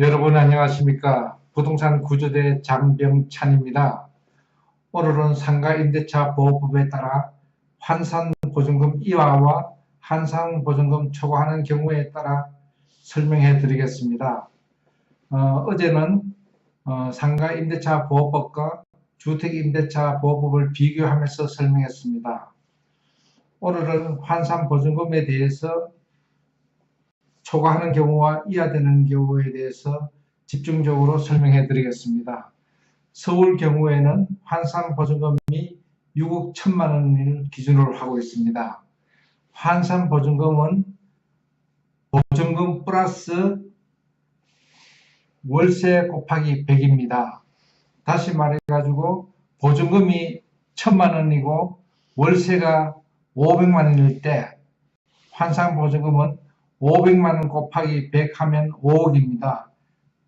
여러분 안녕하십니까? 부동산 구조대 장병찬입니다. 오늘은 상가임대차 보호법에 따라 환산보증금 이하와 환산보증금 초과하는 경우에 따라 설명해 드리겠습니다. 어제는 상가임대차 보호법과 주택임대차 보호법을 비교하면서 설명했습니다. 오늘은 환산보증금에 대해서 초과하는 경우와 이하되는 경우에 대해서 집중적으로 설명해 드리겠습니다. 서울 경우에는 환산보증금이 6억 1천만 원을 기준으로 하고 있습니다. 환산보증금은 보증금 플러스 월세 곱하기 100입니다. 다시 말해가지고 보증금이 1천만 원이고 월세가 500만 원일 때 환산보증금은 500만 원 곱하기 100 하면 5억입니다.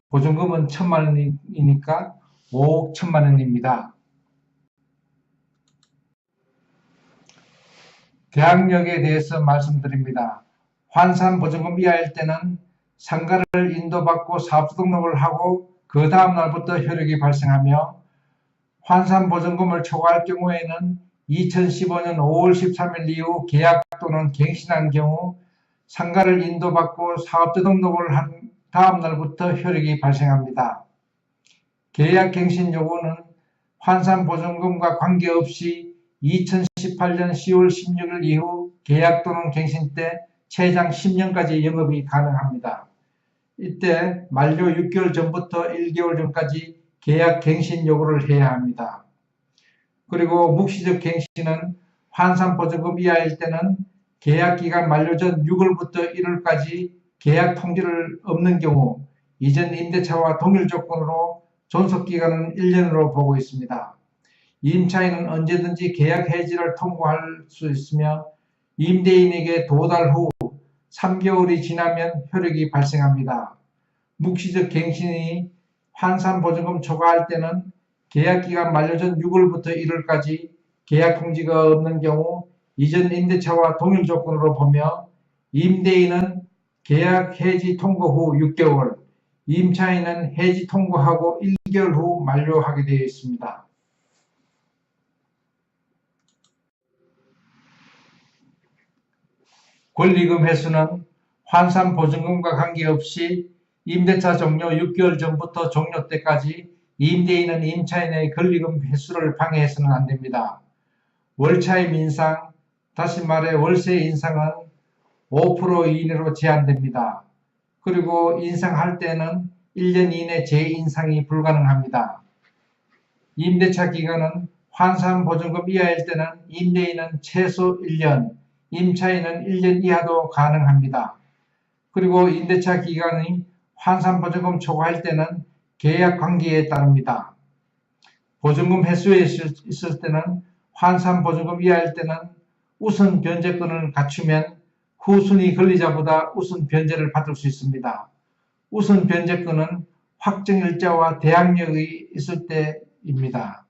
보증금은 1천만 원이니까 5억 1천만 원입니다. 계약력에 대해서 말씀드립니다. 환산보증금 이하일 때는 상가를 인도받고 사업자 등록을 하고 그 다음 날부터 효력이 발생하며 환산보증금을 초과할 경우에는 2015년 5월 13일 이후 계약 또는 갱신한 경우 상가를 인도받고 사업자 등록을 한 다음 날부터 효력이 발생합니다. 계약갱신 요구는 환산보증금과 관계없이 2018년 10월 16일 이후 계약 또는 갱신 때 최장 10년까지 영업이 가능합니다. 이때 만료 6개월 전부터 1개월 전까지 계약갱신 요구를 해야 합니다. 그리고 묵시적 갱신은 환산보증금 이하일 때는 계약기간 만료 전 6월부터 1월까지 계약 통지를 없는 경우 이전 임대차와 동일 조건으로 존속기간은 1년으로 보고 있습니다. 임차인은 언제든지 계약 해지를 통보할 수 있으며 임대인에게 도달 후 3개월이 지나면 효력이 발생합니다. 묵시적 갱신이 환산보증금 초과할 때는 계약기간 만료 전 6월부터 1월까지 계약 통지가 없는 경우 이전 임대차와 동일 조건으로 보며 임대인은 계약 해지 통고 후 6개월, 임차인은 해지 통고하고 1개월 후 만료하게 되어 있습니다. 권리금 횟수는 환산보증금과 관계없이 임대차 종료 6개월 전부터 종료 때까지 임대인은 임차인의 권리금 횟수를 방해해서는 안 됩니다. 월차임 인상, 다시 말해 월세 인상은 5% 이내로 제한됩니다. 그리고 인상할 때는 1년 이내 재인상이 불가능합니다. 임대차 기간은 환산보증금 이하일 때는 임대인은 최소 1년, 임차인은 1년 이하도 가능합니다. 그리고 임대차 기간이 환산보증금 초과할 때는 계약 관계에 따릅니다. 보증금 횟수에 있을 때는 환산보증금 이하일 때는 우선 변제권을 갖추면 후순위 권리자보다 우선 변제를 받을 수 있습니다. 우선 변제권은 확정일자와 대항력이 있을 때입니다.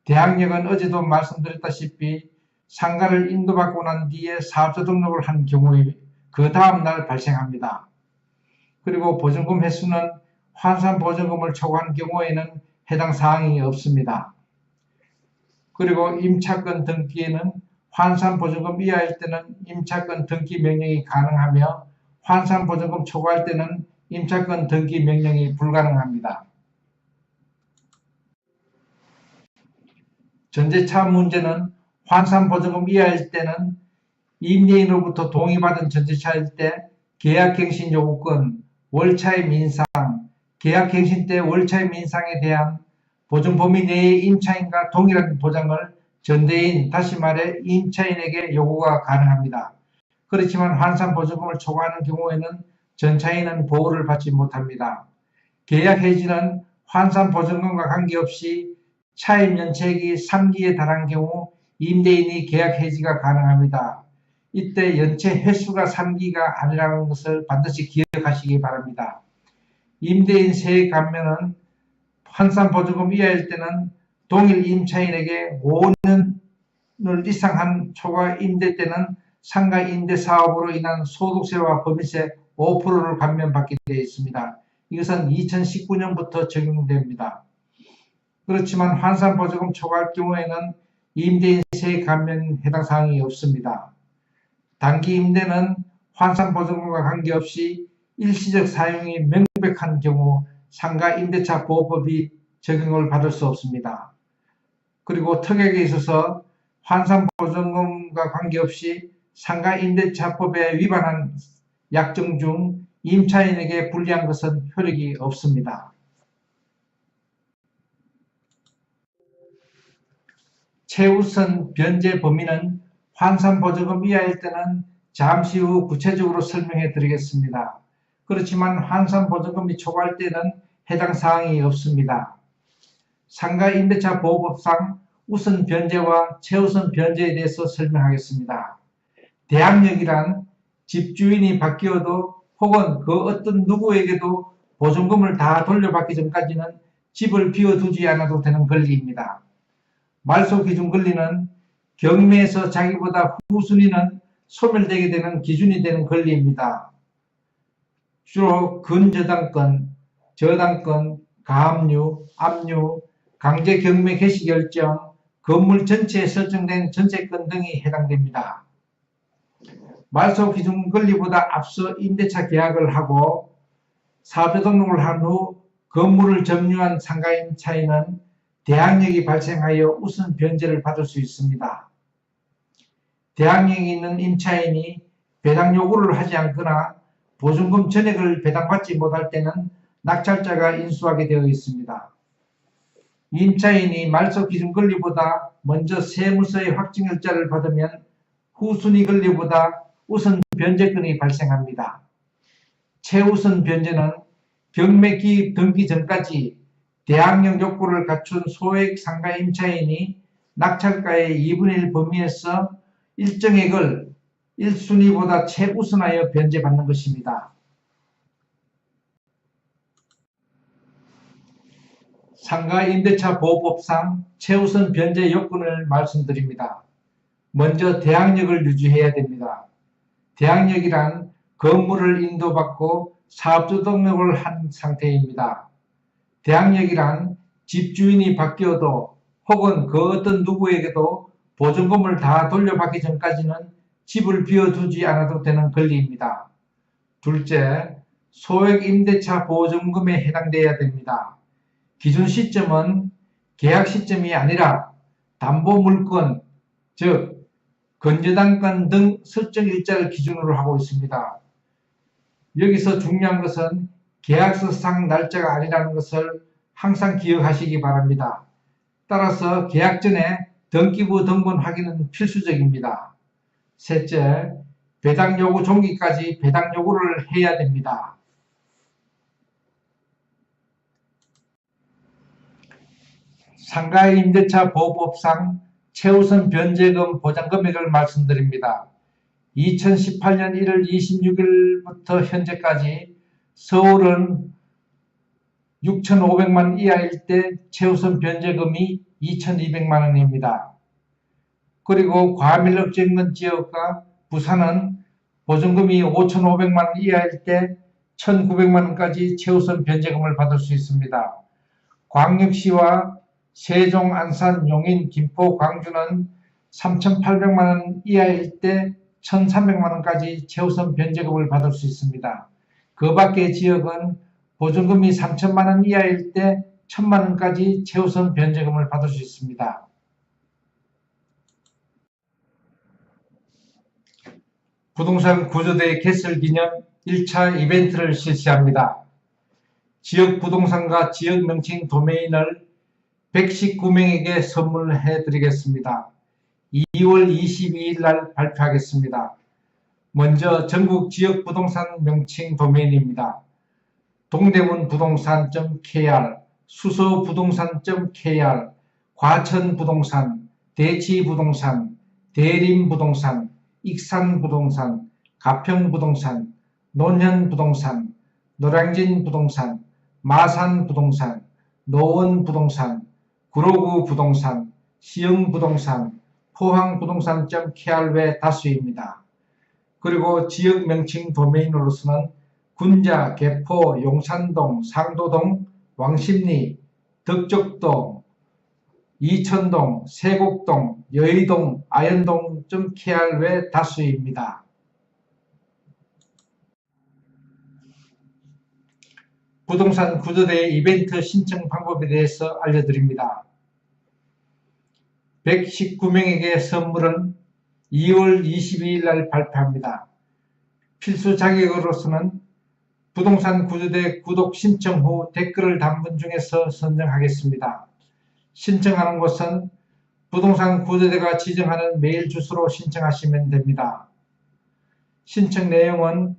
대항력은 어제도 말씀드렸다시피 상가를 인도받고 난 뒤에 사업자 등록을 한 경우에 그 다음 날 발생합니다. 그리고 보증금 횟수는 환산보증금을 초과한 경우에는 해당 사항이 없습니다. 그리고 임차권 등기에는 환산보증금 이하일 때는 임차권 등기 명령이 가능하며 환산보증금 초과할 때는 임차권 등기 명령이 불가능합니다. 전재차 문제는 환산보증금 이하일 때는 임대인으로부터 동의받은 전재차일 때 계약갱신 요구권, 월차임 인상, 계약갱신 때 월차임 인상에 대한 보증 범위 내의 임차인과 동일한 보장을 전대인, 다시 말해 임차인에게 요구가 가능합니다. 그렇지만 환산보증금을 초과하는 경우에는 전차인은 보호를 받지 못합니다. 계약 해지는 환산보증금과 관계없이 차임 연체액이 3기에 달한 경우 임대인이 계약 해지가 가능합니다. 이때 연체 횟수가 3기가 아니라는 것을 반드시 기억하시기 바랍니다. 임대인 세액 감면은 환산보증금 이하일 때는 동일 임차인에게 5년을 이상 한 초과 임대 때는 상가 임대 사업으로 인한 소득세와 법인세 5%를 감면받게 되어 있습니다. 이것은 2019년부터 적용됩니다. 그렇지만 환산보조금 초과할 경우에는 임대인 세액 감면 해당 사항이 없습니다. 단기 임대는 환산보조금과 관계없이 일시적 사용이 명백한 경우 상가 임대차 보호법이 적용을 받을 수 없습니다. 그리고 특약에 있어서 환산보조금과 관계없이 상가 임대차법에 위반한 약정 중 임차인에게 불리한 것은 효력이 없습니다. 최우선 변제 범위는 환산보조금 이하일 때는 잠시 후 구체적으로 설명해 드리겠습니다. 그렇지만 환산보조금이 초과할 때는 해당 사항이 없습니다. 상가 임대차 보호법상 우선 변제와 최우선 변제에 대해서 설명하겠습니다. 대항력이란 집주인이 바뀌어도 혹은 그 어떤 누구에게도 보증금을 다 돌려받기 전까지는 집을 비워두지 않아도 되는 권리입니다. 말소기준 권리는 경매에서 자기보다 후순위는 소멸되게 되는 기준이 되는 권리입니다. 주로 근저당권, 저당권, 가압류, 압류, 강제 경매 개시 결정, 건물 전체에 설정된 전세권 등이 해당됩니다. 말소 기준 권리보다 앞서 임대차 계약을 하고 사업자 등록을 한 후 건물을 점유한 상가 임차인은 대항력이 발생하여 우선 변제를 받을 수 있습니다. 대항력이 있는 임차인이 배당 요구를 하지 않거나 보증금 전액을 배당받지 못할 때는 낙찰자가 인수하게 되어 있습니다. 임차인이 말소 기준 권리보다 먼저 세무서의 확정일자를 받으면 후순위 권리보다 우선 변제권이 발생합니다. 최우선 변제는 경매 기입 등기 전까지 대항력 욕구를 갖춘 소액 상가 임차인이 낙찰가의 2분의 1 범위에서 일정액을 1순위보다 최우선하여 변제받는 것입니다. 상가 임대차 보호법상 최우선 변제 요건을 말씀드립니다. 먼저 대항력을 유지해야 됩니다. 대항력이란 건물을 인도받고 사업주 등록을 한 상태입니다. 대항력이란 집주인이 바뀌어도 혹은 그 어떤 누구에게도 보증금을 다 돌려받기 전까지는 집을 비워두지 않아도 되는 권리입니다. 둘째, 소액 임대차 보증금에 해당되어야 됩니다. 기준 시점은 계약 시점이 아니라 담보물건, 즉 근저당권 등 설정 일자를 기준으로 하고 있습니다. 여기서 중요한 것은 계약서상 날짜가 아니라는 것을 항상 기억하시기 바랍니다. 따라서 계약 전에 등기부 등본 확인은 필수적입니다. 셋째, 배당 요구 종기까지 배당 요구를 해야 됩니다. 상가 임대차 보호법상 최우선 변제금 보장금액을 말씀드립니다. 2018년 1월 26일부터 현재까지 서울은 6,500만 이하일 때 최우선 변제금이 2,200만 원입니다. 그리고 과밀업체 있는 지역과 부산은 보증금이 5,500만 원 이하일 때 1,900만 원까지 최우선 변제금을 받을 수 있습니다. 광역시와 세종, 안산, 용인, 김포, 광주는 3,800만 원 이하일 때 1,300만 원까지 최우선 변제금을 받을 수 있습니다. 그 밖의 지역은 보증금이 3천만 원 이하일 때 1,000만 원까지 최우선 변제금을 받을 수 있습니다. 부동산 구조대 개설 기념 1차 이벤트를 실시합니다. 지역 부동산과 지역 명칭 도메인을 119명에게 선물해 드리겠습니다. 2월 22일 날 발표하겠습니다. 먼저 전국 지역 부동산 명칭 도메인입니다. 동대문부동산.kr, 수서부동산.kr, 과천부동산, 대치부동산, 대림부동산, 익산부동산, 가평부동산, 논현부동산, 노량진부동산, 마산부동산, 노원부동산, 구로구부동산, 시흥부동산, 포항부동산.kr 외 다수입니다. 그리고 지역 명칭 도메인으로서는 군자, 개포, 용산동, 상도동, 왕십리, 덕적동, 이천동, 세곡동, 여의동, 아현동 등 KR 외 다수입니다. 부동산 구조대의 이벤트 신청 방법에 대해서 알려드립니다. 119명에게 선물은 2월 22일 날 발표합니다. 필수 자격으로서는 부동산 구조대 구독 신청 후 댓글을 단 분 중에서 선정하겠습니다. 신청하는 곳은 부동산 구조대가 지정하는 메일 주소로 신청하시면 됩니다. 신청 내용은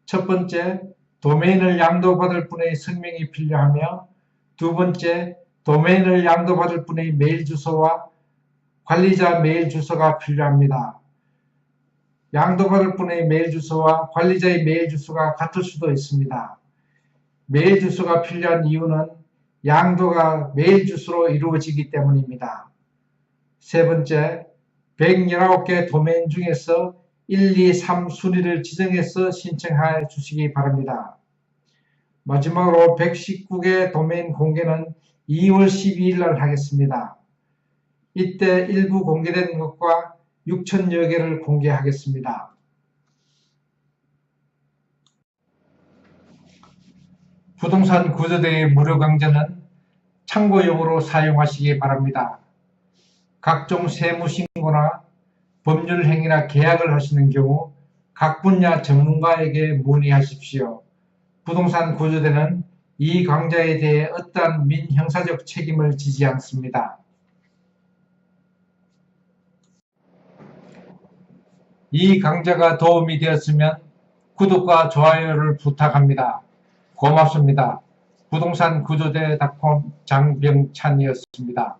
첫 번째, 도메인을 양도받을 분의 성명이 필요하며 두 번째, 도메인을 양도받을 분의 메일 주소와 관리자 메일 주소가 필요합니다. 양도받을 분의 메일 주소와 관리자의 메일 주소가 같을 수도 있습니다. 메일 주소가 필요한 이유는 양도가 메일 주소로 이루어지기 때문입니다. 세 번째, 119개 도메인 중에서 1, 2, 3 순위를 지정해서 신청해 주시기 바랍니다. 마지막으로 119개 도메인 공개는 2월 12일 날 하겠습니다. 이때 일부 공개된 것과 6천여 개를 공개하겠습니다. 부동산 구조대의 무료 강좌는 참고용으로 사용하시기 바랍니다. 각종 세무신고나 법률행위나 계약을 하시는 경우 각 분야 전문가에게 문의하십시오. 부동산 구조대는 이 강좌에 대해 어떠한 민형사적 책임을 지지 않습니다. 이 강좌가 도움이 되었으면 구독과 좋아요를 부탁합니다. 고맙습니다. 부동산 구조대.com 장병찬이었습니다.